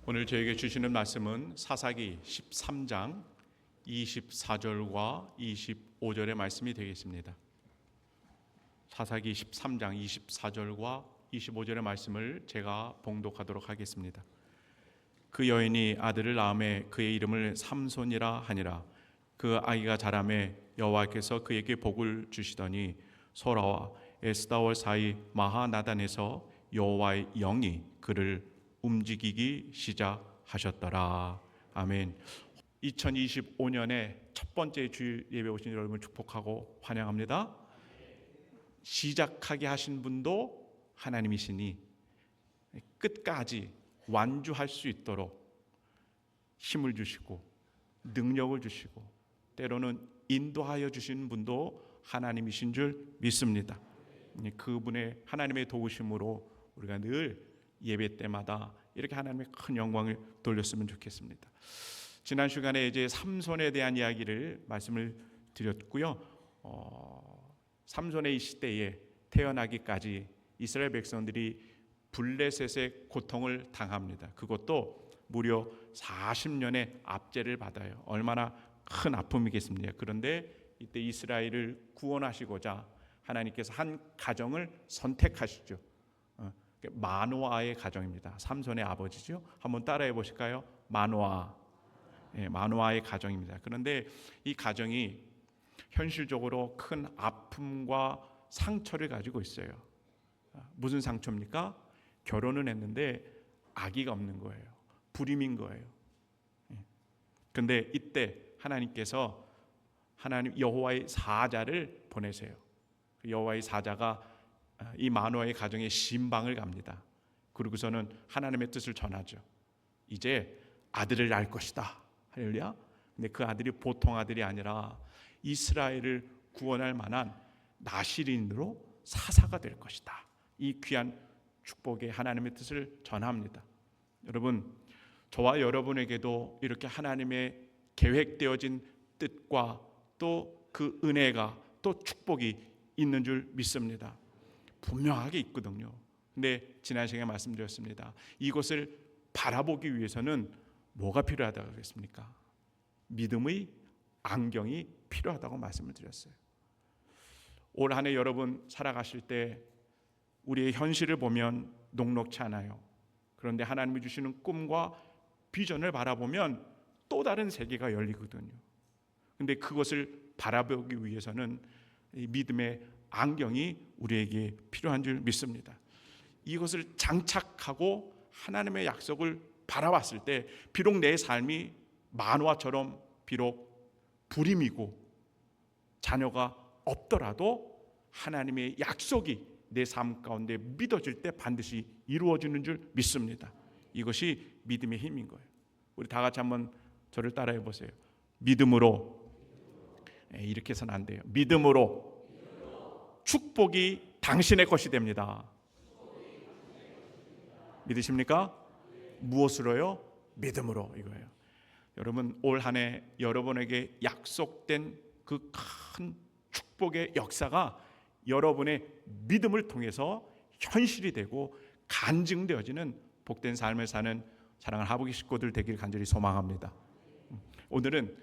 오늘 저에게 주시는 말씀은 사사기 13장 24절과 25절의 말씀이 되겠습니다. 사사기 13장 24절과 25절의 말씀을 제가 봉독하도록 하겠습니다. 그 여인이 아들을 낳음에 그의 이름을 삼손이라 하니라. 그 아이가 자라매 여호와께서 그에게 복을 주시더니 소라와 에스다올 사이 마하나단에서 여호와의 영이 그를 움직이기 시작하셨더라. 아멘. 2025년에 첫 번째 주일 예배 오신 여러분을 축복하고 환영합니다. 시작하게 하신 분도 하나님이시니 끝까지 완주할 수 있도록 힘을 주시고 능력을 주시고 때로는 인도하여 주시는 분도 하나님이신 줄 믿습니다. 그분의 하나님의 도우심으로 우리가 늘 예배 때마다 이렇게 하나님의 큰 영광을 돌렸으면 좋겠습니다. 지난 시간에 이제 삼손에 대한 이야기를 말씀을 드렸고요. 삼손의 이 시대에 태어나기까지 이스라엘 백성들이 블레셋의 고통을 당합니다. 그것도 무려 40년의 압제를 받아요. 얼마나 큰 아픔이겠습니까? 그런데 이때 이스라엘을 구원하시고자 하나님께서 한 가정을 선택하시죠. 마노아의 가정입니다. 삼손의 아버지죠. 한번 따라해 보실까요? 마노아. 마노아의 가정입니다. 그런데 이 가정이 현실적으로 큰 아픔과 상처를 가지고 있어요. 무슨 상처입니까? 결혼은 했는데 아기가 없는 거예요. 불임인 거예요. 그런데 이때 하나님께서 하나님 여호와의 사자를 보내세요. 여호와의 사자가 이 마노아의 가정에 신방을 갑니다. 그리고서는 하나님의 뜻을 전하죠. 이제 아들을 낳을 것이다. 할렐루야. 근데 그 아들이 보통 아들이 아니라 이스라엘을 구원할 만한 나실인으로 사사가 될 것이다. 이 귀한 축복의 하나님의 뜻을 전합니다. 여러분, 저와 여러분에게도 이렇게 하나님의 계획되어진 뜻과 또 그 은혜가 또 축복이 있는 줄 믿습니다. 분명하게 있거든요. 근데 지난 시간에 말씀드렸습니다. 이것을 바라보기 위해서는 뭐가 필요하다고 하겠습니까? 믿음의 안경이 필요하다고 말씀을 드렸어요. 올 한 해 여러분 살아가실 때 우리의 현실을 보면 녹록치 않아요. 그런데 하나님이 주시는 꿈과 비전을 바라보면 또 다른 세계가 열리거든요. 근데 그것을 바라보기 위해서는 이 믿음의 안경이 우리에게 필요한 줄 믿습니다. 이것을 장착하고 하나님의 약속을 바라봤을 때 비록 내 삶이 마노아처럼 비록 불임이고 자녀가 없더라도 하나님의 약속이 내 삶 가운데 믿어질 때 반드시 이루어지는 줄 믿습니다. 이것이 믿음의 힘인 거예요. 우리 다 같이 한번 저를 따라해 보세요. 믿음으로. 이렇게 해서는 안 돼요. 믿음으로 축복이 당신의 것이 됩니다. 믿으십니까? 무엇으로요? 믿음으로. 이거예요. 여러분, 올 한 해 여러분에게 약속된 그 큰 축복의 역사가 여러분의 믿음을 통해서 현실이 되고 간증되어지는 복된 삶을 사는 사랑하는 하부기 식구들 되길 간절히 소망합니다. 오늘은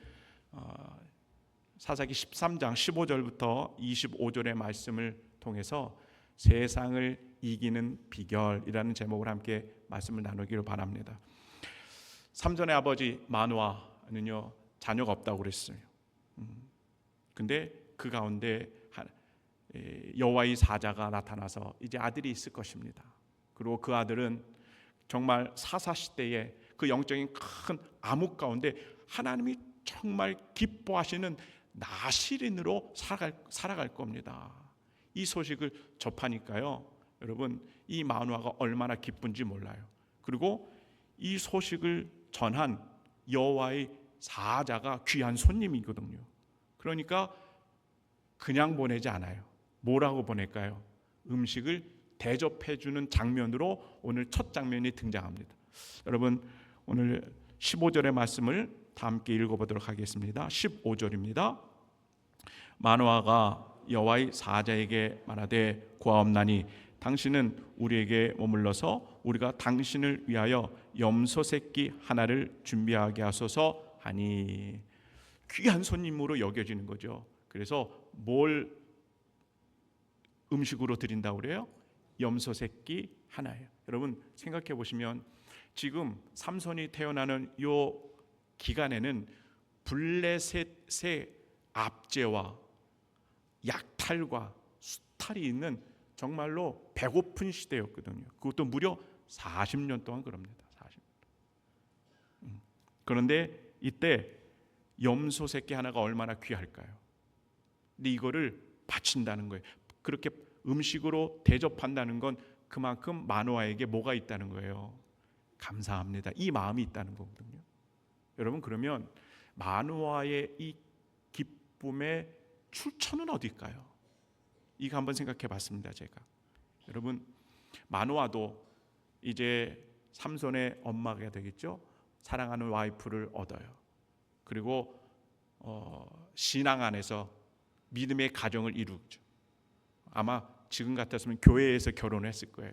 사사기 13장 15절부터 25절의 말씀을 통해서 세상을 이기는 비결이라는 제목을 함께 말씀을 나누기를 바랍니다. 삼손의 아버지 마노아는요 자녀가 없다고 그랬어요. 근데 그 가운데 여호와의 사자가 나타나서 이제 아들이 있을 것입니다. 그리고 그 아들은 정말 사사 시대에 그 영적인 큰 암흑 가운데 하나님이 정말 기뻐하시는 나실인으로 살아갈 겁니다. 이 소식을 접하니까요, 여러분 이 마노아가 얼마나 기쁜지 몰라요. 그리고 이 소식을 전한 여호와의 사자가 귀한 손님이거든요. 그러니까 그냥 보내지 않아요. 뭐라고 보낼까요? 음식을 대접해주는 장면으로 오늘 첫 장면이 등장합니다. 여러분 오늘 15절의 말씀을 다 함께 읽어보도록 하겠습니다. 15절입니다. 마노아가 여호와의 사자에게 말하되 고하옵나니 당신은 우리에게 머물러서 우리가 당신을 위하여 염소 새끼 하나를 준비하게 하소서 하니, 귀한 손님으로 여겨지는 거죠. 그래서 뭘 음식으로 드린다고 그래요? 염소 새끼 하나예요. 여러분 생각해 보시면 지금 삼손이 태어나는 요 기간에는 블레셋의 압제와 약탈과 수탈이 있는 정말로 배고픈 시대였거든요. 그것도 무려 40년 동안 그럽니다. 40년. 그런데 이때 염소 새끼 하나가 얼마나 귀할까요? 근데 이거를 바친다는 거예요. 그렇게 음식으로 대접한다는 건 그만큼 마노아에게 뭐가 있다는 거예요? 감사합니다. 이 마음이 있다는 거거든요. 여러분 그러면 마노아의 이 기쁨의 출처는 어딜까요? 이거 한번 생각해 봤습니다. 제가. 여러분 마노아도 이제 삼손의 엄마가 되겠죠. 사랑하는 와이프를 얻어요. 그리고 신앙 안에서 믿음의 가정을 이루죠. 아마 지금 같았으면 교회에서 결혼했을 거예요.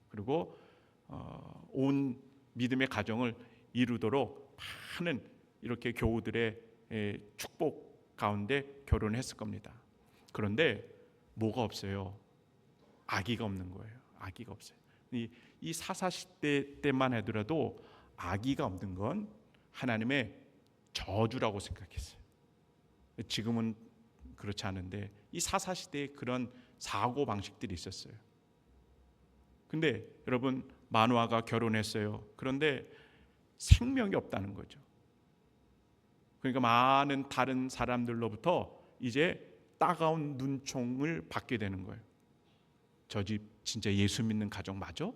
그리고 온 믿음의 가정을 이루도록 많은 이렇게 교우들의 축복 가운데 결혼을 했을 겁니다. 그런데 뭐가 없어요? 아기가 없는 거예요. 아기가 없어요. 이 사사시대 때만 하더라도 아기가 없는 건 하나님의 저주라고 생각했어요. 지금은 그렇지 않은데 이 사사시대에 그런 사고 방식들이 있었어요. 근데 여러분 마노아가 결혼했어요. 그런데 생명이 없다는 거죠. 그러니까 많은 다른 사람들로부터 이제 따가운 눈총을 받게 되는 거예요. 저 집 진짜 예수 믿는 가정 맞아?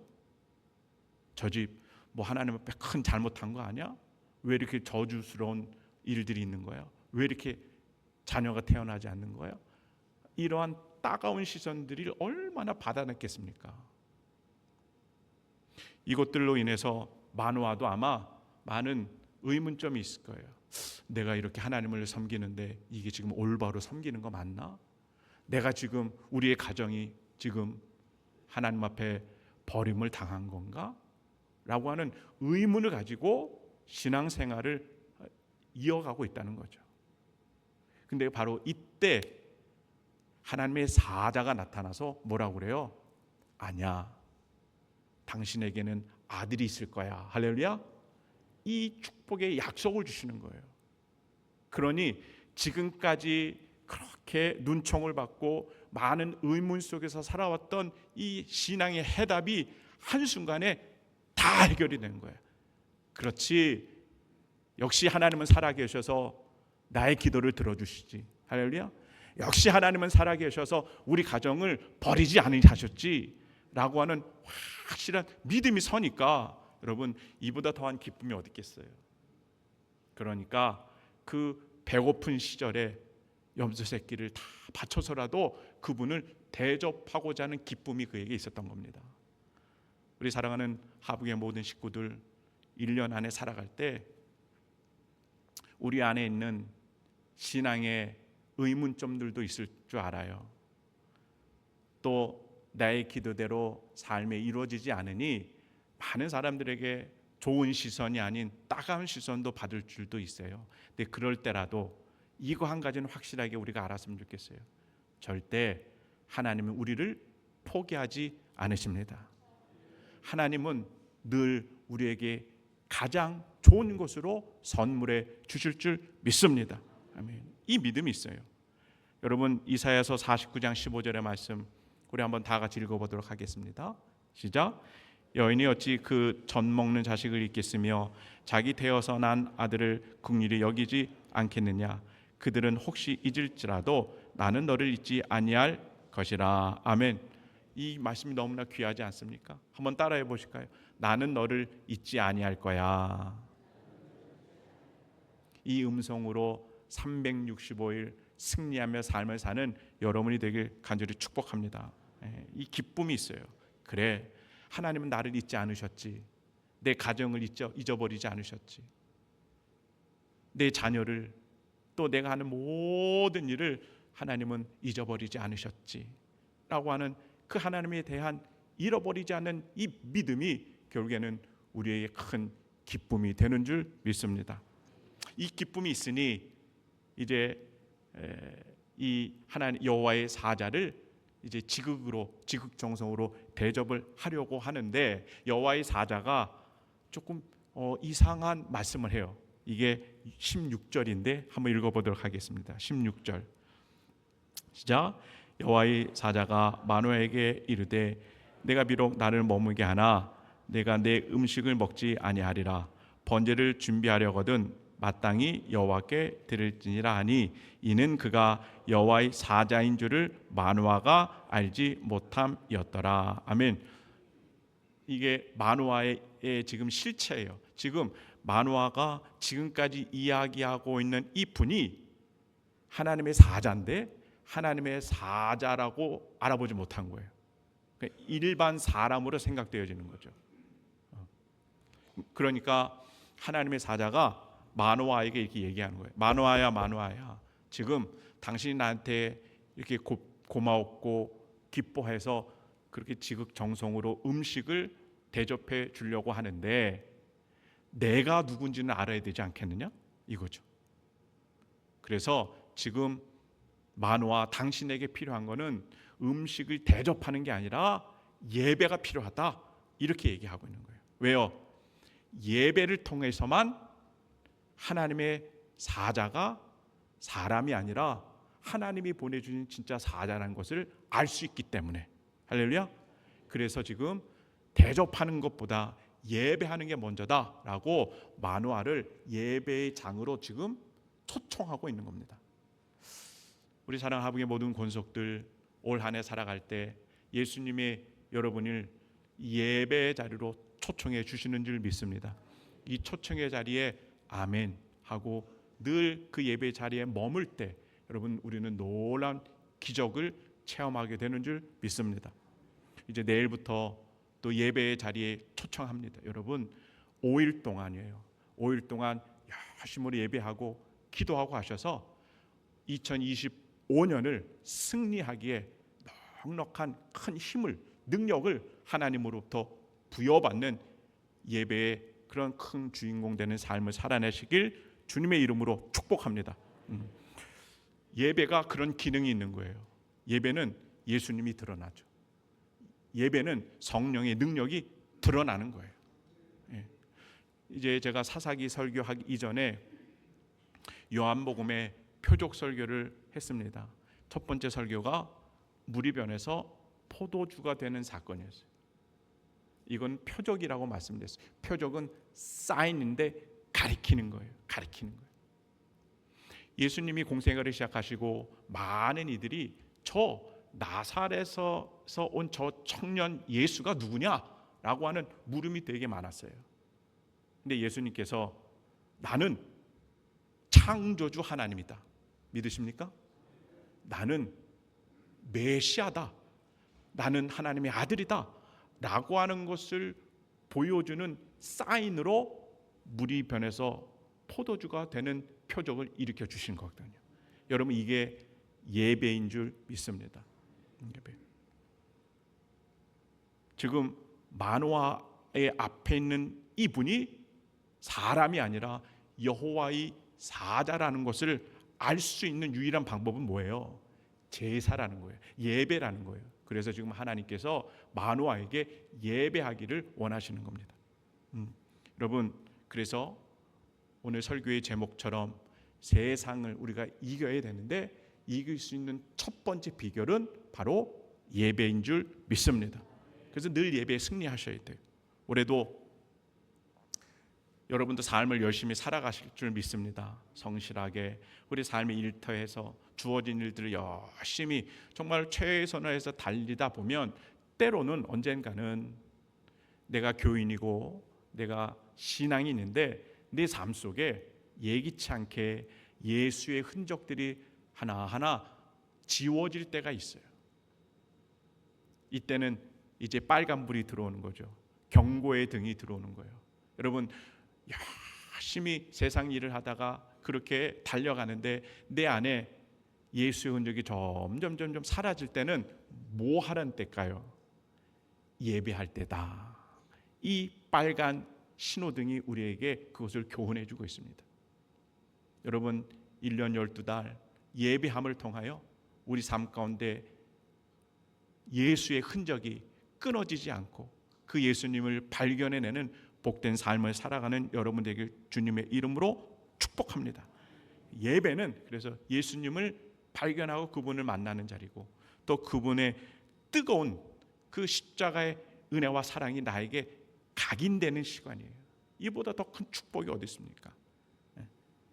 저 집 뭐 하나님 앞에 큰 잘못한 거 아니야? 왜 이렇게 저주스러운 일들이 있는 거야? 왜 이렇게 자녀가 태어나지 않는 거야? 이러한 따가운 시선들을 얼마나 받아냈겠습니까? 이것들로 인해서 마노아도 아마 많은 의문점이 있을 거예요. 내가 이렇게 하나님을 섬기는데 이게 지금 올바로 섬기는 거 맞나? 내가 지금 우리의 가정이 지금 하나님 앞에 버림을 당한 건가? 라고 하는 의문을 가지고 신앙생활을 이어가고 있다는 거죠. 근데 바로 이때 하나님의 사자가 나타나서 뭐라고 그래요? 아니야, 당신에게는 아들이 있을 거야. 할렐루야. 이 축복의 약속을 주시는 거예요. 그러니 지금까지 그렇게 눈총을 받고 많은 의문 속에서 살아왔던 이 신앙의 해답이 한순간에 다 해결이 된 거예요. 그렇지, 역시 하나님은 살아계셔서 나의 기도를 들어주시지. 할렐루야. 역시 하나님은 살아계셔서 우리 가정을 버리지 않으셨지 라고 하는 확실한 믿음이 서니까 여러분 이보다 더한 기쁨이 어디 있겠어요. 그러니까 그 배고픈 시절에 염소 새끼를 다 바쳐서라도 그분을 대접하고자 하는 기쁨이 그에게 있었던 겁니다. 우리 사랑하는 하북의 모든 식구들 1년 안에 살아갈 때 우리 안에 있는 신앙의 의문점들도 있을 줄 알아요. 또 나의 기도대로 삶이 이루어지지 않으니 많은 사람들에게 좋은 시선이 아닌 따가운 시선도 받을 줄도 있어요. 근데 그럴 때라도 이거 한 가지는 확실하게 우리가 알았으면 좋겠어요. 절대 하나님은 우리를 포기하지 않으십니다. 하나님은 늘 우리에게 가장 좋은 것으로 선물해 주실 줄 믿습니다. 아멘. 이 믿음이 있어요. 여러분 이사야서 49장 15절의 말씀 우리 한번 다 같이 읽어보도록 하겠습니다. 시작. 여인이 어찌 그 젖 먹는 자식을 잊겠으며 자기 태어서 난 아들을 긍휼히 여기지 않겠느냐. 그들은 혹시 잊을지라도 나는 너를 잊지 아니할 것이라. 아멘. 이 말씀이 너무나 귀하지 않습니까? 한번 따라해 보실까요? 나는 너를 잊지 아니할 거야. 이 음성으로 365일 승리하며 삶을 사는 여러분이 되길 간절히 축복합니다. 이 기쁨이 있어요. 그래, 하나님은 나를 잊지 않으셨지. 내 가정을 잊어버리지 않으셨지. 내 자녀를 또 내가 하는 모든 일을 하나님은 잊어버리지 않으셨지 라고 하는 그 하나님에 대한 잃어버리지 않는 이 믿음이 결국에는 우리에게 큰 기쁨이 되는 줄 믿습니다. 이 기쁨이 있으니 이제 이 하나님 여호와의 사자를 이제 지극정성으로 대접을 하려고 하는데, 여호와의 사자가 조금 이상한 말씀을 해요. 이게 16절인데 한번 읽어보도록 하겠습니다. 16절 시작. 여호와의 사자가 마노아에게 이르되 내가 비록 나를 머물게 하나 내가 내 음식을 먹지 아니하리라. 번제를 준비하려거든 마땅히 여호와께 드릴지니라 하니 이는 그가 여호와의 사자인 줄을 마노아가 알지 못함이었더라. 아멘. 이게 마노아의 지금 실체예요. 지금 마노아가 지금까지 이야기하고 있는 이 분이 하나님의 사자인데 하나님의 사자라고 알아보지 못한 거예요. 그러니까 일반 사람으로 생각되어지는 거죠. 그러니까 하나님의 사자가 마노아에게 이렇게 얘기하는 거예요. 마노아야, 마노아야, 지금 당신이 나한테 이렇게 고마웠고 기뻐해서 그렇게 지극정성으로 음식을 대접해 주려고 하는데 내가 누군지는 알아야 되지 않겠느냐? 이거죠. 그래서 지금 마노아, 당신에게 필요한 거는 음식을 대접하는 게 아니라 예배가 필요하다, 이렇게 얘기하고 있는 거예요. 왜요? 예배를 통해서만 하나님의 사자가 사람이 아니라 하나님이 보내주신 진짜 사자라는 것을 알 수 있기 때문에. 할렐루야. 그래서 지금 대접하는 것보다 예배하는 게 먼저다라고 마노아를 예배의 장으로 지금 초청하고 있는 겁니다. 우리 사랑하는 하부의 모든 권속들, 올 한 해 살아갈 때 예수님이 여러분을 예배의 자리로 초청해 주시는 줄 믿습니다. 이 초청의 자리에 아멘 하고 늘 그 예배 자리에 머물 때 여러분, 우리는 놀라운 기적을 체험하게 되는 줄 믿습니다. 이제 내일부터 또 예배의 자리에 초청합니다. 여러분, 5일 동안이에요. 5일 동안 열심히 예배하고 기도하고 하셔서 2025년을 승리하기에 넉넉한 큰 힘을, 능력을 하나님으로부터 부여받는 예배의 그런 큰 주인공 되는 삶을 살아내시길 주님의 이름으로 축복합니다. 예배가 그런 기능이 있는 거예요. 예배는 예수님이 드러나죠. 예배는 성령의 능력이 드러나는 거예요. 이제 제가 사사기 설교하기 이전에 요한복음의 표적 설교를 했습니다. 첫 번째 설교가 물이 변해서 포도주가 되는 사건이었어요. 이건 표적이라고 말씀드렸어요. 표적은 사인인데 가리키는 거예요. 예수님이 공생애를 시작하시고 많은 이들이 저 나사렛에서 온 저 청년 예수가 누구냐라고 하는 물음이 되게 많았어요. 근데 예수님께서 나는 창조주 하나님이다, 믿으십니까? 나는 메시아다, 나는 하나님의 아들이다 라고 하는 것을 보여주는 사인으로 물이 변해서 포도주가 되는 표적을 일으켜 주신 거거든요. 여러분, 이게 예배인 줄 믿습니다. 예배. 지금 마노아의 앞에 있는 이분이 사람이 아니라 여호와의 사자라는 것을 알 수 있는 유일한 방법은 뭐예요? 제사라는 거예요. 예배라는 거예요. 그래서 지금 하나님께서 마노아에게 예배하기를 원하시는 겁니다. 여러분, 그래서 오늘 설교의 제목처럼 세상을 우리가 이겨야 되는데 이길 수 있는 첫 번째 비결은 바로 예배인 줄 믿습니다. 그래서 늘 예배에 승리하셔야 돼요. 올해도 여러분도 삶을 열심히 살아가실 줄 믿습니다. 성실하게 우리 삶에 일터에서 주어진 일들을 열심히 정말 최선을 해서 달리다 보면 때로는 언젠가는 내가 교인이고 내가 신앙이 있는데 내 삶 속에 예기치 않게 예수의 흔적들이 하나하나 지워질 때가 있어요. 이때는 이제 빨간불이 들어오는 거죠. 경고의 등이 들어오는 거예요. 여러분, 열심히 세상 일을 하다가 그렇게 달려가는데 내 안에 예수의 흔적이 점점 사라질 때는 뭐 하는 때일까요? 예배할 때다. 이 빨간 신호등이 우리에게 그것을 교훈해 주고 있습니다. 여러분, 1년 12달 예배함을 통하여 우리 삶 가운데 예수의 흔적이 끊어지지 않고 그 예수님을 발견해내는 복된 삶을 살아가는 여러분들에게 주님의 이름으로 축복합니다. 예배는 그래서 예수님을 발견하고 그분을 만나는 자리고, 또 그분의 뜨거운 그 십자가의 은혜와 사랑이 나에게 각인되는 시간이에요. 이보다 더 큰 축복이 어디 있습니까?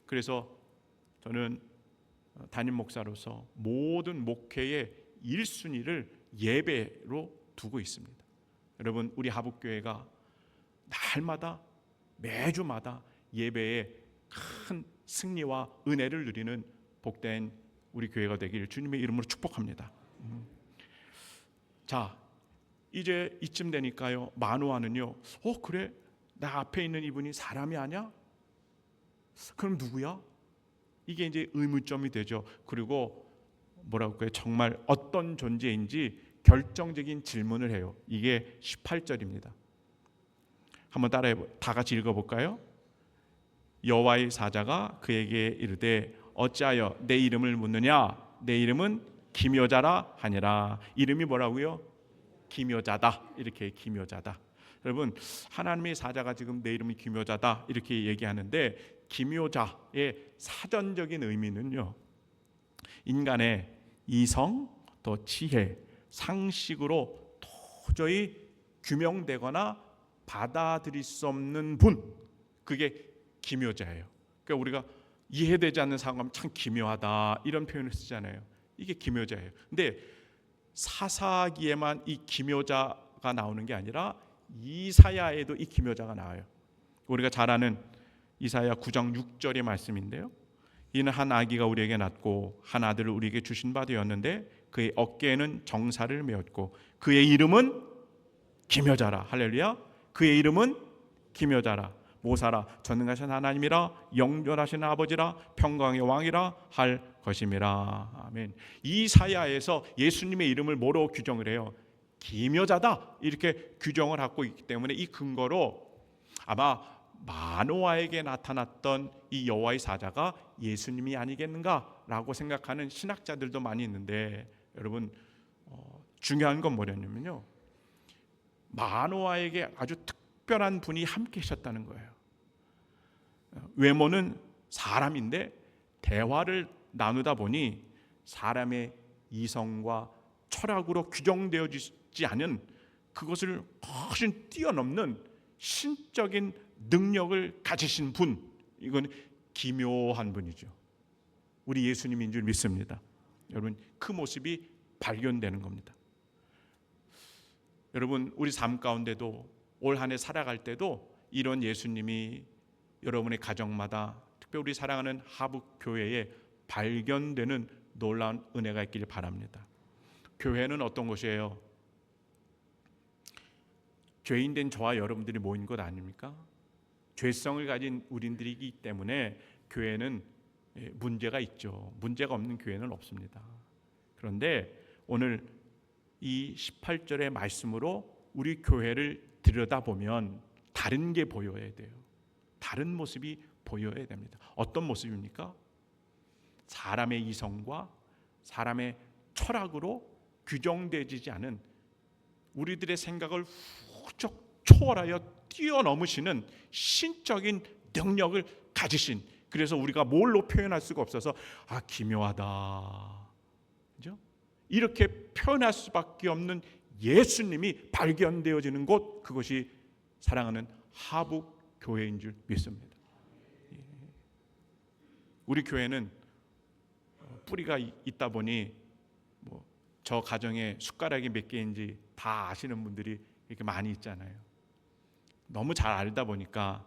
그래서 저는 담임 목사로서 모든 목회의 1순위를 예배로 두고 있습니다. 여러분, 우리 하북교회가 날마다 매주마다 예배에 큰 승리와 은혜를 누리는 복된 우리 교회가 되기를 주님의 이름으로 축복합니다. 자, 이제 이쯤 되니까요, 마노아는요, 그래? 나 앞에 있는 이분이 사람이 아니야? 그럼 누구야? 이게 이제 의문점이 되죠. 그리고 뭐라고 할까요? 정말 어떤 존재인지 결정적인 질문을 해요. 이게 18절입니다. 한번 다 같이 읽어볼까요? 여호와의 사자가 그에게 이르되 어찌하여 내 이름을 묻느냐? 내 이름은 기묘자라 하니라. 이름이 뭐라고요? 기묘자다. 이렇게 기묘자다. 여러분, 하나님의 사자가 지금 내 이름이 기묘자다 이렇게 얘기하는데, 기묘자의 사전적인 의미는요, 인간의 이성, 또 지혜, 상식으로 도저히 규명되거나 받아들일 수 없는 분, 그게 기묘자예요. 그러니까 우리가 이해되지 않는 상황은 참 기묘하다 이런 표현을 쓰잖아요. 이게 기묘자예요. 근데 사사기에만 이 기묘자가 나오는 게 아니라 이사야에도 이 기묘자가 나와요. 우리가 잘 아는 이사야 9장 6절의 말씀인데요, 이는 한 아기가 우리에게 낳고 한 아들을 우리에게 주신 바 되었는데 그의 어깨에는 정사를 메었고 그의 이름은 기묘자라. 할렐루야. 그의 이름은 기묘자라. 모사라. 전능하신 하나님이라. 영존하신 아버지라. 평강의 왕이라 할 것임이라. 아멘. 이사야에서 예수님의 이름을 뭐로 규정을 해요? 기묘자다 이렇게 규정을 하고 있기 때문에, 이 근거로 아마 마노아에게 나타났던 이 여호와의 사자가 예수님이 아니겠는가라고 생각하는 신학자들도 많이 있는데, 여러분, 중요한 건 뭐냐면요, 마노아에게 아주 특별한 분이 함께 계셨다는 거예요. 외모는 사람인데 대화를 나누다 보니 사람의 이성과 철학으로 규정되어지지 않은 그것을 훨씬 뛰어넘는 신적인 능력을 가지신 분, 이건 기묘한 분이죠. 우리 예수님인 줄 믿습니다. 여러분, 그 모습이 발견되는 겁니다. 여러분, 우리 삶 가운데도 올 한 해 살아갈 때도 이런 예수님이 여러분의 가정마다, 특별히 우리 사랑하는 하북교회에 발견되는 놀라운 은혜가 있기를 바랍니다. 교회는 어떤 곳이에요? 죄인된 저와 여러분들이 모인 것 아닙니까? 죄성을 가진 우리들이기 때문에 교회는 문제가 있죠. 문제가 없는 교회는 없습니다. 그런데 오늘 이 18절의 말씀으로 우리 교회를 들여다보면 다른 게 보여야 돼요. 다른 모습이 보여야 됩니다. 어떤 모습입니까? 사람의 이성과 사람의 철학으로 규정되지 않은, 우리들의 생각을 훌쩍 초월하여 뛰어넘으시는 신적인 능력을 가지신, 그래서 우리가 뭘로 표현할 수가 없어서 기묘하다, 그죠? 이렇게 표현할 수밖에 없는 예수님이 발견되어지는 곳, 그것이 사랑하는 하북 교회인 줄 믿습니다. 우리 교회는 뿌리가 있다 보니 저 가정에 숟가락이 몇 개인지 다 아시는 분들이 이렇게 많이 있잖아요. 너무 잘 알다 보니까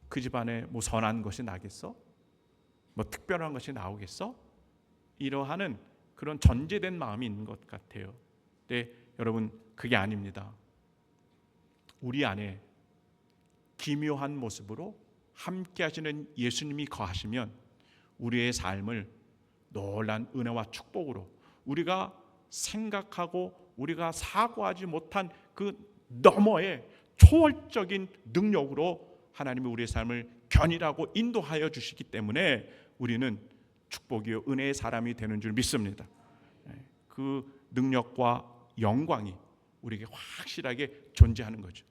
그 집안에 뭐 선한 것이 나겠어? 뭐 특별한 것이 나오겠어? 이러하는 그런 전제된 마음이 있는 것 같아요. 근데 여러분, 그게 아닙니다. 우리 안에 기묘한 모습으로 함께 하시는 예수님이 거하시면 우리의 삶을 놀란 은혜와 축복으로 우리가 생각하고 우리가 사고하지 못한 그 너머의 초월적인 능력으로 하나님이 우리의 삶을 견인하고 인도하여 주시기 때문에 우리는 축복이요 은혜의 사람이 되는 줄 믿습니다. 그 능력과 영광이 우리에게 확실하게 존재하는 거죠.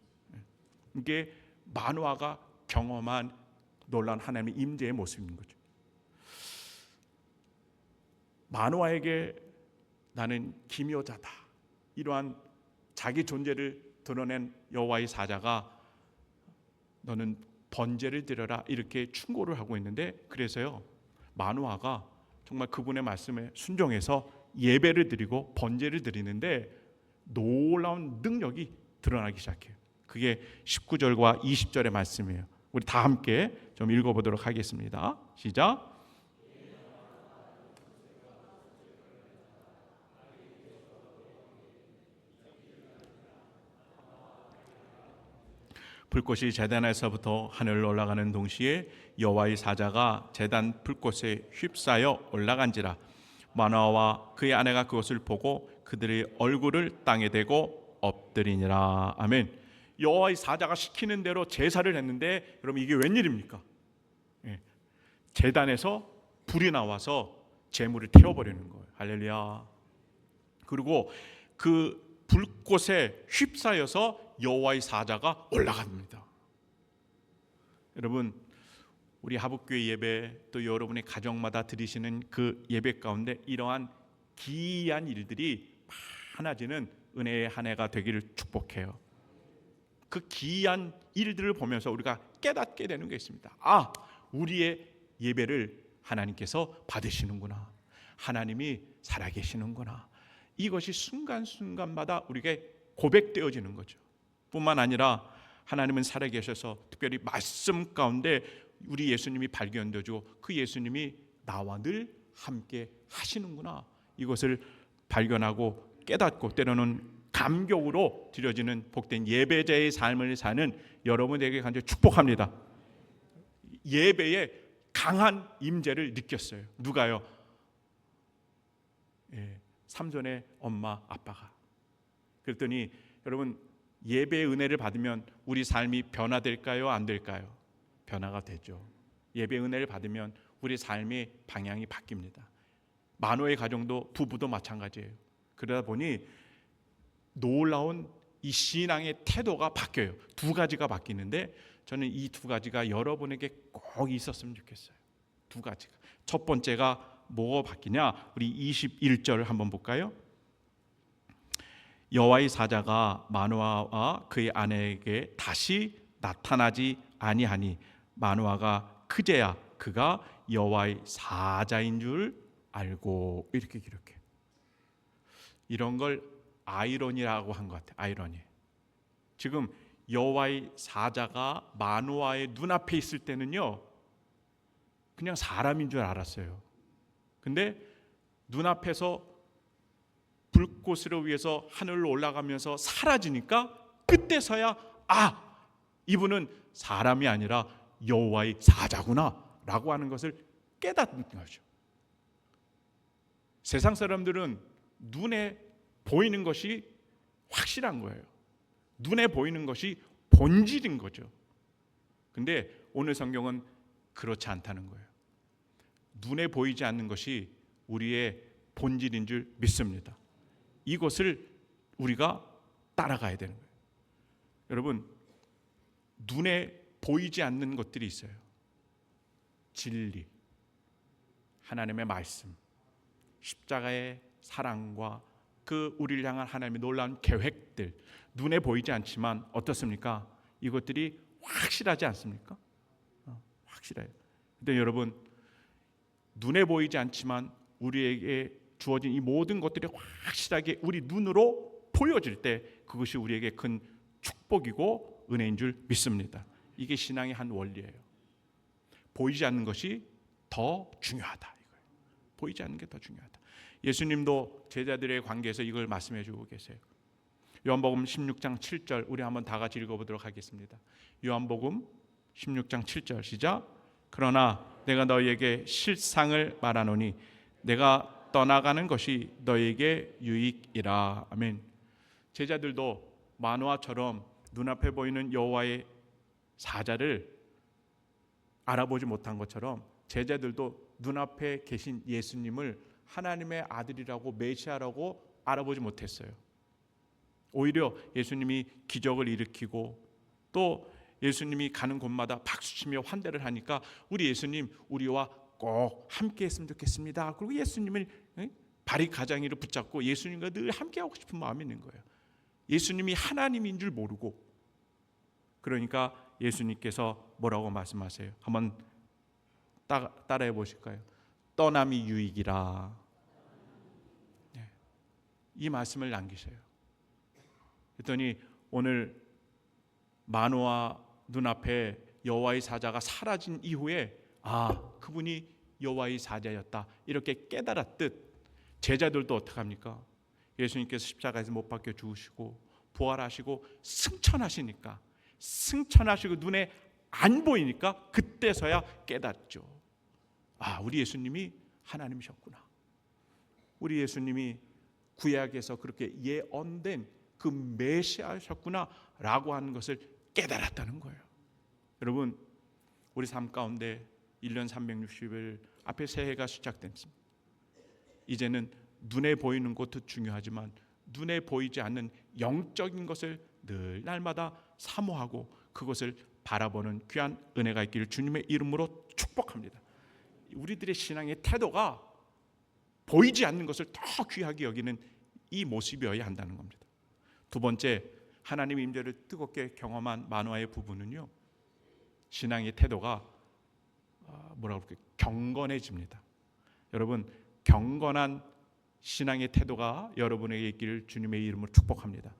이게 마노아가 경험한 놀라운 하나님의 임재의 모습인 거죠. 마노아에게 나는 기묘자다, 이러한 자기 존재를 드러낸 여호와의 사자가 너는 번제를 드려라 이렇게 충고를 하고 있는데, 그래서요 마노아가 정말 그분의 말씀에 순종해서 예배를 드리고 번제를 드리는데 놀라운 능력이 드러나기 시작해요. 그게 19절과 20절의 말씀이에요. 우리 다 함께 좀 읽어보도록 하겠습니다. 시작. 불꽃이 제단에서부터 하늘로 올라가는 동시에 여호와의 사자가 제단 불꽃에 휩싸여 올라간지라. 마노아와 그의 아내가 그것을 보고 그들의 얼굴을 땅에 대고 엎드리니라. 아멘. 여호와의 사자가 시키는 대로 제사를 했는데 여러분 이게 웬일입니까? 제단에서 불이 나와서 제물을 태워버리는 거예요. 할렐루야. 그리고 그 불꽃에 휩싸여서 여호와의 사자가 올라갑니다. 여러분 우리 하북교회 예배 또 여러분의 가정마다 드리시는 그 예배 가운데 이러한 기이한 일들이 많아지는 은혜의 한 해가 되기를 축복해요. 그 기이한 일들을 보면서 우리가 깨닫게 되는 게 있습니다. 아, 우리의 예배를 하나님께서 받으시는구나, 하나님이 살아계시는구나, 이것이 순간순간마다 우리에게 고백되어지는 거죠. 뿐만 아니라 하나님은 살아계셔서 특별히 말씀 가운데 우리 예수님이 발견되고 그 예수님이 나와 늘 함께 하시는구나, 이것을 발견하고 깨닫고 때로는 감격으로 드려지는 복된 예배자의 삶을 사는 여러분에게 간절히 축복합니다. 예배에 강한 임재를 느꼈어요. 누가요? 삼손의 엄마 아빠가. 그랬더니 여러분 예배의 은혜를 받으면 우리 삶이 변화될까요? 안 될까요? 변화가 되죠. 예배의 은혜를 받으면 우리 삶의 방향이 바뀝니다. 마노의 가정도 부부도 마찬가지예요. 그러다 보니 놀라운 이 신앙의 태도가 바뀌어요. 두 가지가 바뀌는데 저는 이 두 가지가 여러분에게 꼭 있었으면 좋겠어요. 두 가지가. 첫 번째가 뭐가 바뀌냐? 우리 21절 한번 볼까요? 여호와의 사자가 마노아와 그의 아내에게 다시 나타나지 아니하니 마노아가 그제야 그가 여호와의 사자인 줄 알고. 이렇게 기록해요. 이런 걸 아이러니라고 한 것 같아요. 아이러니. 지금 여호와의 사자가 마노아의 눈앞에 있을 때는요 그냥 사람인 줄 알았어요. 근데 눈앞에서 불꽃으로 위해서 하늘로 올라가면서 사라지니까 그때서야 아, 이분은 사람이 아니라 여호와의 사자구나 라고 하는 것을 깨닫는 거죠. 세상 사람들은 눈에 보이는 것이 확실한 거예요. 눈에 보이는 것이 본질인 거죠. 근데 오늘 성경은 그렇지 않다는 거예요. 눈에 보이지 않는 것이 우리의 본질인 줄 믿습니다. 이것을 우리가 따라가야 되는 거예요. 여러분 눈에 보이지 않는 것들이 있어요. 진리, 하나님의 말씀, 십자가의 사랑과 그 우리를 향한 하나님의 놀라운 계획들, 눈에 보이지 않지만 어떻습니까? 이것들이 확실하지 않습니까? 확실해요. 근데 여러분 눈에 보이지 않지만 우리에게 주어진 이 모든 것들이 확실하게 우리 눈으로 보여질 때 그것이 우리에게 큰 축복이고 은혜인 줄 믿습니다. 이게 신앙의 한 원리예요. 보이지 않는 것이 더 중요하다. 이거예요. 보이지 않는 게 더 중요하다. 예수님도 제자들의 관계에서 이걸 말씀해 주고 계세요. 요한복음 16장 7절 우리 한번 다 같이 읽어보도록 하겠습니다. 요한복음 16장 7절 시작. 그러나 내가 너희에게 실상을 말하노니 내가 떠나가는 것이 너희에게 유익이라. 아멘. 제자들도 만화처럼 눈앞에 보이는 여호와의 사자를 알아보지 못한 것처럼 제자들도 눈앞에 계신 예수님을 하나님의 아들이라고 메시아라고 알아보지 못했어요. 오히려 예수님이 기적을 일으키고 또 예수님이 가는 곳마다 박수치며 환대를 하니까 우리 예수님 우리와 꼭 함께 했으면 좋겠습니다. 그리고 예수님을 발이 가장이를 붙잡고 예수님과 늘 함께하고 싶은 마음이 있는 거예요. 예수님이 하나님인 줄 모르고. 그러니까 예수님께서 뭐라고 말씀하세요? 한번 따라해 보실까요? 떠남이 유익이라. 이 말씀을 남기세요. 그랬더니 오늘 만호와 눈앞에 여호와의 사자가 사라진 이후에 그분이 여호와의 사자였다 이렇게 깨달았듯 제자들도 어떡합니까? 예수님께서 십자가에서 못 박혀 죽으시고 부활하시고 승천하시고 눈에 안 보이니까 그때서야 깨닫죠. 우리 예수님이 하나님이셨구나. 우리 예수님이 구약에서 그렇게 예언된 그 메시아셨구나 라고 하는 것을 깨달았다는 거예요. 여러분, 우리 삶 가운데 1년 360일 앞에 새해가 시작됐습니다. 이제는 눈에 보이는 것도 중요하지만 눈에 보이지 않는 영적인 것을 늘 날마다 사모하고 그것을 바라보는 귀한 은혜가 있기를 주님의 이름으로 축복합니다. 우리들의 신앙의 태도가 보이지 않는 것을 더 귀하게 여기는 이 모습이어야 한다는 겁니다. 두 번째, 하나님의 임재를 뜨겁게 경험한 만화의 부부는요, 신앙의 태도가 경건해집니다. 여러분, 경건한 신앙의 태도가 여러분에게 있기를 주님의 이름으로 축복합니다.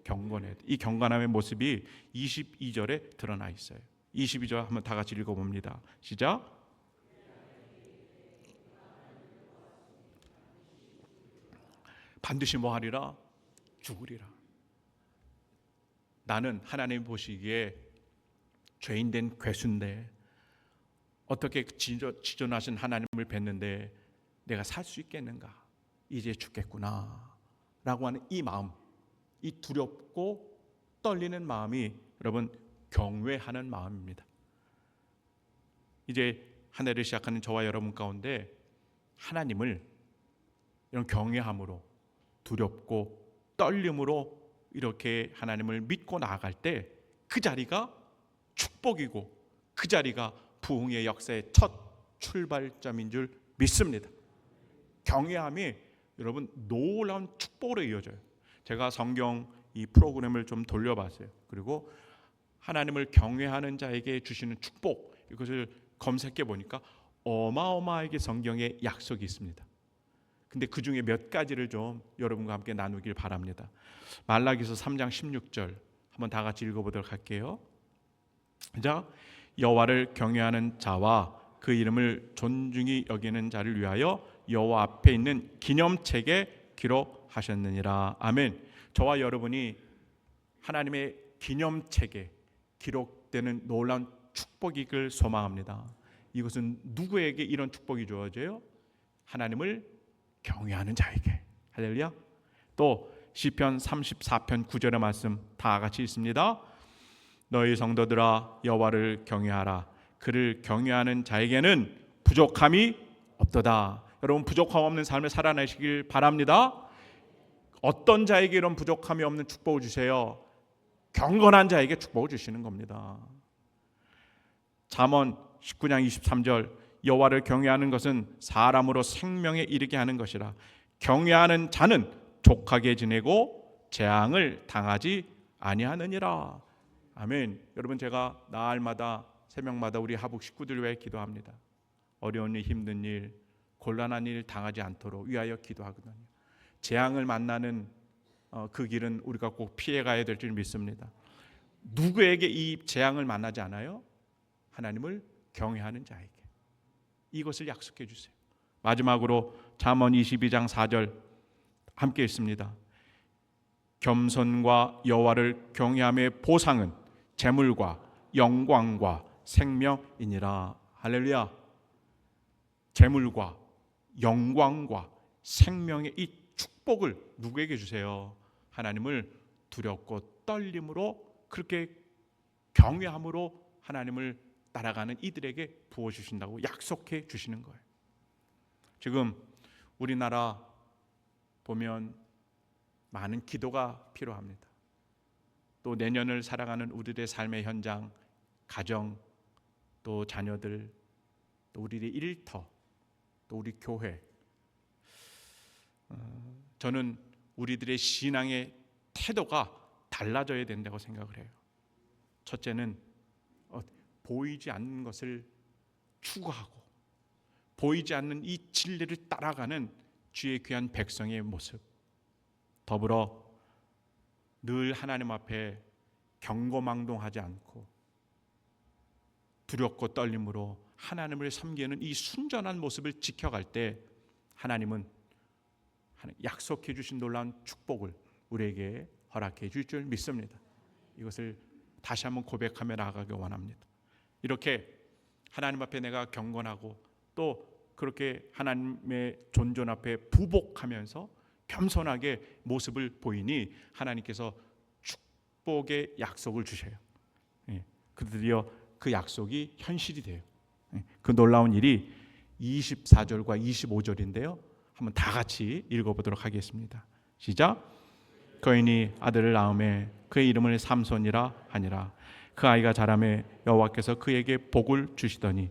경건해. 이 경건함의 모습이 22절에 드러나 있어요. 22절 한번 다 같이 읽어봅니다. 시작. 반드시 뭐하리라? 죽으리라. 나는 하나님 보시기에 죄인된 괴수인데 어떻게 지존하신 하나님을 뵀는데 내가 살 수 있겠는가? 이제 죽겠구나 라고 하는 이 마음, 이 두렵고 떨리는 마음이 여러분 경외하는 마음입니다. 이제 한 해를 시작하는 저와 여러분 가운데 하나님을 이런 경외함으로 두렵고 떨림으로 이렇게 하나님을 믿고 나아갈 때 그 자리가 축복이고 그 자리가 부흥의 역사의 첫 출발점인 줄 믿습니다. 경외함이 여러분 놀라운 축복으로 이어져요. 제가 성경 이 프로그램을 좀 돌려봤어요. 그리고 하나님을 경외하는 자에게 주시는 축복, 이것을 검색해 보니까 어마어마하게 성경에 약속이 있습니다. 근데 그 중에 몇 가지를 좀 여러분과 함께 나누길 바랍니다. 말라기서 3장 16절 한번 다 같이 읽어보도록 할게요. 자, 여호와를 경외하는 자와 그 이름을 존중히 여기는 자를 위하여 여호와 앞에 있는 기념책에 기록하셨느니라. 아멘. 저와 여러분이 하나님의 기념책에 기록되는 놀라운 축복이길 소망합니다. 이것은 누구에게 이런 축복이 주어져요? 하나님을 경외하는 자에게. 할렐루야. 또 시편 34편 9절의 말씀 다 같이 읽습니다. 너희 성도들아 여호와를 경외하라. 그를 경외하는 자에게는 부족함이 없도다. 여러분, 부족함 없는 삶을 살아내시길 바랍니다. 어떤 자에게 이런 부족함이 없는 축복을 주세요? 경건한 자에게 축복을 주시는 겁니다. 잠언 19장 23절 여호와를 경외하는 것은 사람으로 생명에 이르게 하는 것이라. 경외하는 자는 족하게 지내고 재앙을 당하지 아니하느니라. 아멘. 여러분, 제가 날마다 새벽마다 우리 하북 식구들 위해 기도합니다. 어려운 일, 힘든 일, 곤란한 일 당하지 않도록 위하여 기도하거든요. 재앙을 만나는 그 길은 우리가 꼭 피해가야 될 줄 믿습니다. 누구에게 이 재앙을 만나지 않아요? 하나님을 경외하는 자에게. 이것을 약속해 주세요. 마지막으로 잠언 22장 4절 함께 읽습니다. 겸손과 여호와를 경외함의 보상은 재물과 영광과 생명이니라. 할렐루야. 재물과 영광과 생명의 이 축복을 누구에게 주세요? 하나님을 두렵고 떨림으로, 그렇게 경외함으로 하나님을 따라가는 이들에게 부어주신다고 약속해 주시는 거예요. 지금 우리나라 보면 많은 기도가 필요합니다. 또 내년을 살아가는 우리들의 삶의 현장, 가정, 또 자녀들, 또 우리의 일터, 또 우리 교회, 저는 우리들의 신앙의 태도가 달라져야 된다고 생각을 해요. 첫째는 보이지 않는 것을 추구하고 보이지 않는 이 진리를 따라가는 주의 귀한 백성의 모습, 더불어 늘 하나님 앞에 경거망동하지 않고 두렵고 떨림으로 하나님을 섬기는 이 순전한 모습을 지켜갈 때 하나님은 약속해 주신 놀라운 축복을 우리에게 허락해 줄 줄 믿습니다. 이것을 다시 한번 고백하며 나아가기 원합니다. 이렇게 하나님 앞에 내가 경건하고 또 그렇게 하나님의 존존 앞에 부복하면서 겸손하게 모습을 보이니 하나님께서 축복의 약속을 주셔요. 드디어 그 약속이 현실이 돼요. 그 놀라운 일이 24절과 25절인데요. 한번 다 같이 읽어보도록 하겠습니다. 시작. 거인이 아들을 낳음에 그의 이름을 삼손이라 하니라. 그 아이가 자라매 여호와께서 그에게 복을 주시더니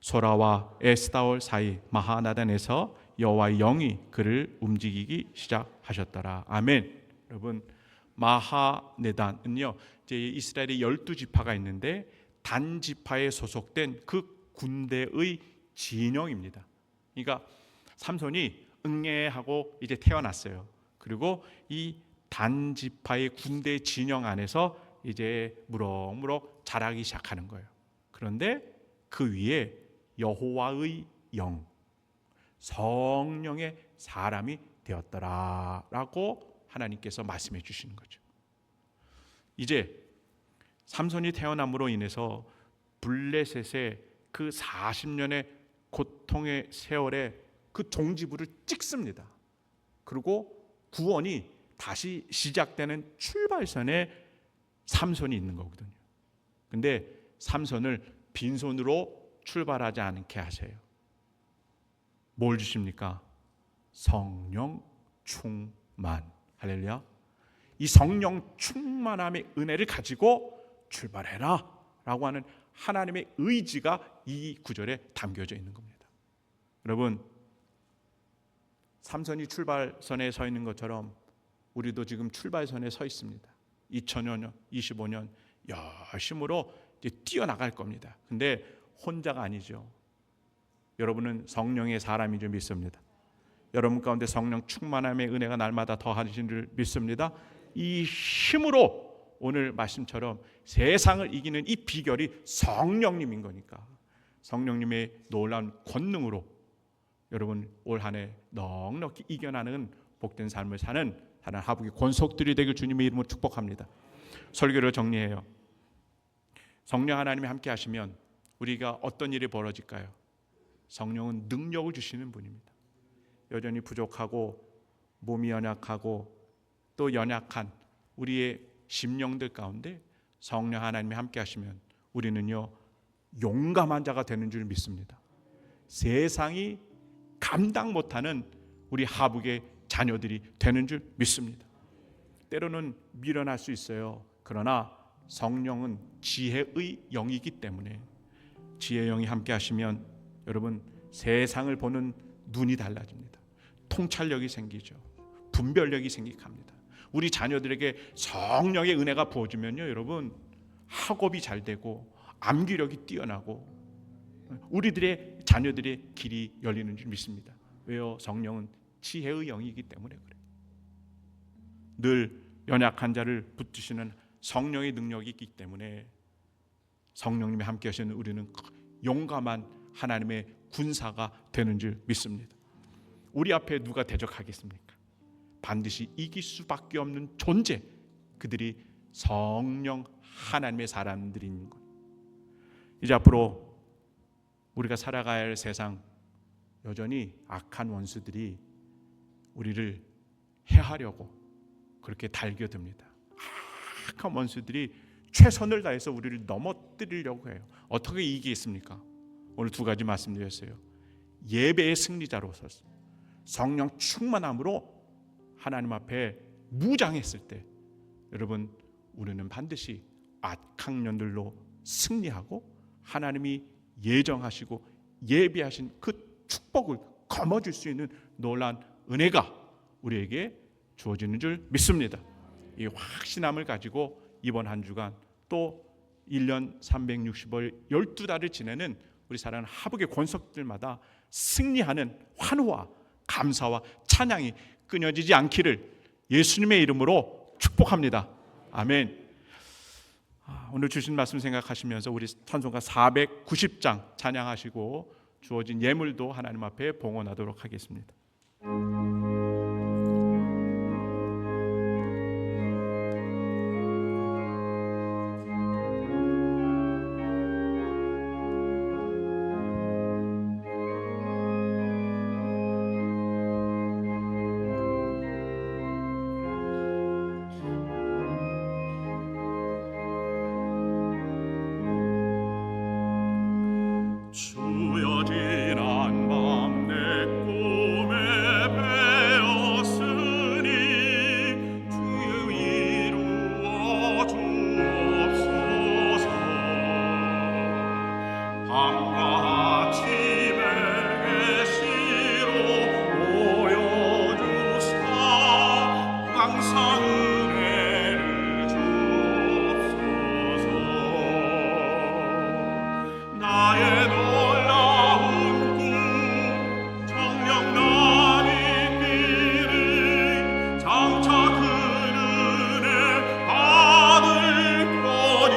소라와 에스다올 사이 마하나단에서 여호와의 영이 그를 움직이기 시작하셨더라. 아멘. 여러분, 마하네단은요, 이제 이스라엘의 12지파가 있는데 단 지파에 소속된 그 군대의 진영입니다. 그러니까 삼손이 응애하고 이제 태어났어요. 그리고 이 단 지파의 군대 진영 안에서 이제 무럭무럭 자라기 시작하는 거예요. 그런데 그 위에 여호와의 영, 성령의 사람이 되었더라라고 하나님께서 말씀해 주시는 거죠. 이제 삼손이 태어남으로 인해서 블레셋의 그 40년의 고통의 세월에 그 종지부를 찍습니다. 그리고 구원이 다시 시작되는 출발선에 삼손이 있는 거거든요. 근데 삼손을 빈손으로 출발하지 않게 하세요. 뭘 주십니까? 성령 충만. 할렐루야. 이 성령 충만함의 은혜를 가지고 출발해라 라고 하는 하나님의 의지가 이 구절에 담겨져 있는 겁니다. 여러분, 삼손이 출발선에 서 있는 것처럼 우리도 지금 출발선에 서 있습니다. 2025년 열심으로 이제 뛰어나갈 겁니다. 근데 혼자가 아니죠. 여러분은 성령의 사람인 줄 믿습니다. 여러분 가운데 성령 충만함의 은혜가 날마다 더하신 줄 믿습니다. 이 힘으로 오늘 말씀처럼 세상을 이기는 이 비결이 성령님인 거니까 성령님의 놀라운 권능으로 여러분 올 한 해 넉넉히 이겨나는 복된 삶을 사는 하나님의 권속들이 되길 주님의 이름으로 축복합니다. 설교를 정리해요. 성령 하나님이 함께 하시면 우리가 어떤 일이 벌어질까요? 성령은 능력을 주시는 분입니다. 여전히 부족하고 몸이 연약하고 또 연약한 우리의 심령들 가운데 성령 하나님이 함께 하시면 우리는요 용감한 자가 되는 줄 믿습니다. 세상이 감당 못하는 우리 하북의 자녀들이 되는 줄 믿습니다. 때로는 미련할 수 있어요. 그러나 성령은 지혜의 영이기 때문에 지혜의 영이 함께 하시면 여러분 세상을 보는 눈이 달라집니다. 통찰력이 생기죠. 분별력이 생기게 합니다. 우리 자녀들에게 성령의 은혜가 부어지면요 여러분 학업이 잘 되고 암기력이 뛰어나고 우리들의 자녀들의 길이 열리는 줄 믿습니다. 왜요? 성령은 지혜의 영이기 때문에 그래요. 늘 연약한 자를 붙드시는 성령의 능력이 있기 때문에 성령님이 함께 하시는 우리는 용감한 하나님의 군사가 되는 줄 믿습니다. 우리 앞에 누가 대적하겠습니까? 반드시 이길 수밖에 없는 존재, 그들이 성령 하나님의 사람들인 것. 이제 앞으로 우리가 살아가야 할 세상, 여전히 악한 원수들이 우리를 해하려고 그렇게 달겨듭니다. 악한 원수들이 최선을 다해서 우리를 넘어뜨리려고 해요. 어떻게 이기겠습니까? 오늘 두 가지 말씀드렸어요. 예배의 승리자로서 성령 충만함으로 하나님 앞에 무장했을 때 여러분, 우리는 반드시 악학년들로 승리하고 하나님이 예정하시고 예비하신 그 축복을 거머쥘 수 있는 놀라운 은혜가 우리에게 주어지는 줄 믿습니다. 이 확신함을 가지고 이번 한 주간 또 1년 365일 12달을 지내는 우리 사랑하는 하북의 권속들마다 승리하는 환호와 감사와 찬양이 끊어지지 않기를 예수님의 이름으로 축복합니다. 아멘. 오늘 주신 말씀 생각하시면서 우리 찬송가 490장 찬양하시고 주어진 예물도 하나님 앞에 봉헌하도록 하겠습니다. 주여 지난 밤 내 꿈에 배었으니 주여 이루어 주옵소서. 밤과 아침에 계시로 보여주사 항상 은혜를 주옵소서. 나의 놀라운 꿈 정녕 난 있기를 장차 그 은혜 받을 거니.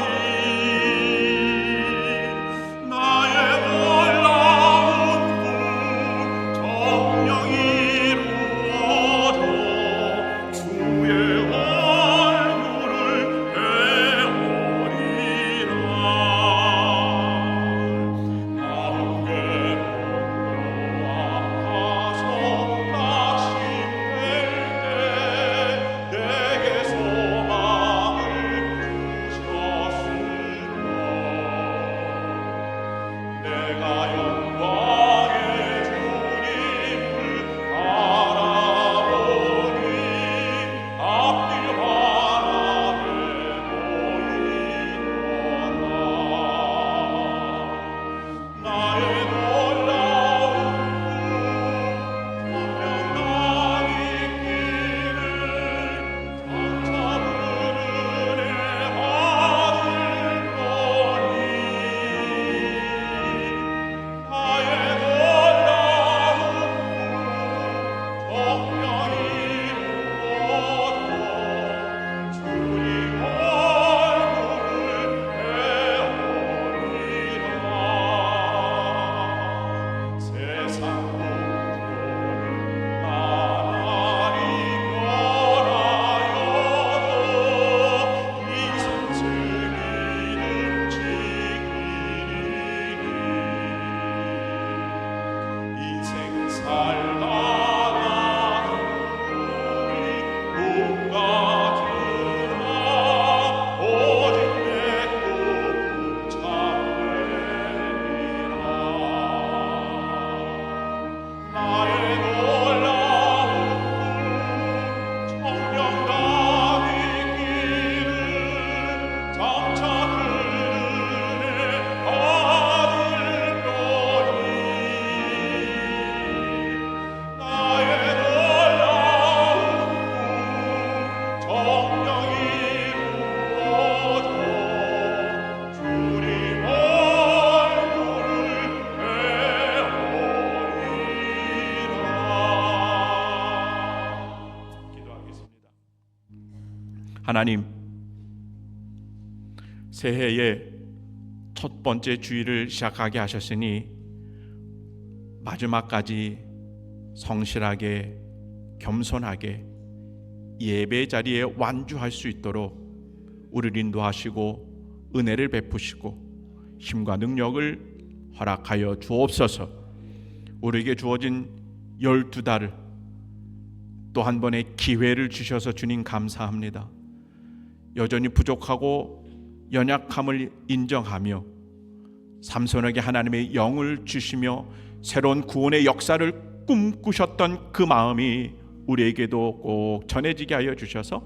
나의 놀라운 꿈 정녕 이루어져 주의 얼굴을 배우리라. 하나님, 새해의 첫 번째 주일을 시작하게 하셨으니 마지막까지 성실하게 겸손하게 예배 자리에 완주할 수 있도록 우리를 인도하시고 은혜를 베푸시고 힘과 능력을 허락하여 주옵소서. 우리에게 주어진 12달을 또 한 번의 기회를 주셔서 주님 감사합니다. 여전히 부족하고 연약함을 인정하며 삼손에게 하나님의 영을 주시며 새로운 구원의 역사를 꿈꾸셨던 그 마음이 우리에게도 꼭 전해지게 하여 주셔서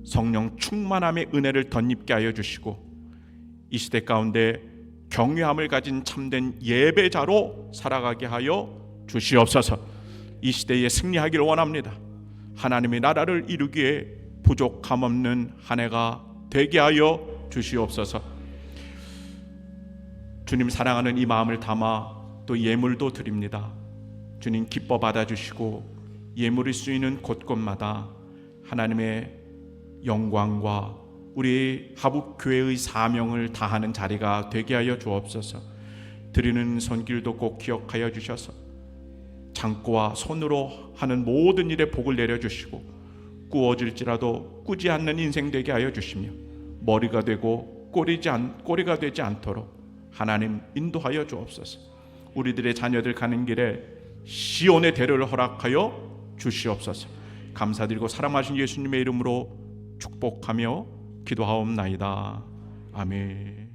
성령 충만함의 은혜를 덧입게 하여 주시고 이 시대 가운데 경외함을 가진 참된 예배자로 살아가게 하여 주시옵소서. 이 시대에 승리하기를 원합니다. 하나님의 나라를 이루기에 부족함 없는 한 해가 되게 하여 주시옵소서. 주님 사랑하는 이 마음을 담아 또 예물도 드립니다. 주님 기뻐 받아주시고 예물이 쓰이는 곳곳마다 하나님의 영광과 우리 하북교회의 사명을 다하는 자리가 되게 하여 주옵소서. 드리는 손길도 꼭 기억하여 주셔서 창고와 손으로 하는 모든 일에 복을 내려주시고 꾸어질지라도 꾸지 않는 인생 되게 하여 주시며 머리가 되고 꼬리가 되지 않도록 하나님 인도하여 주옵소서. 우리들의 자녀들 가는 길에 시온의 대를 허락하여 주시옵소서. 감사드리고 사랑하신 예수님의 이름으로 축복하며 기도하옵나이다. 아멘.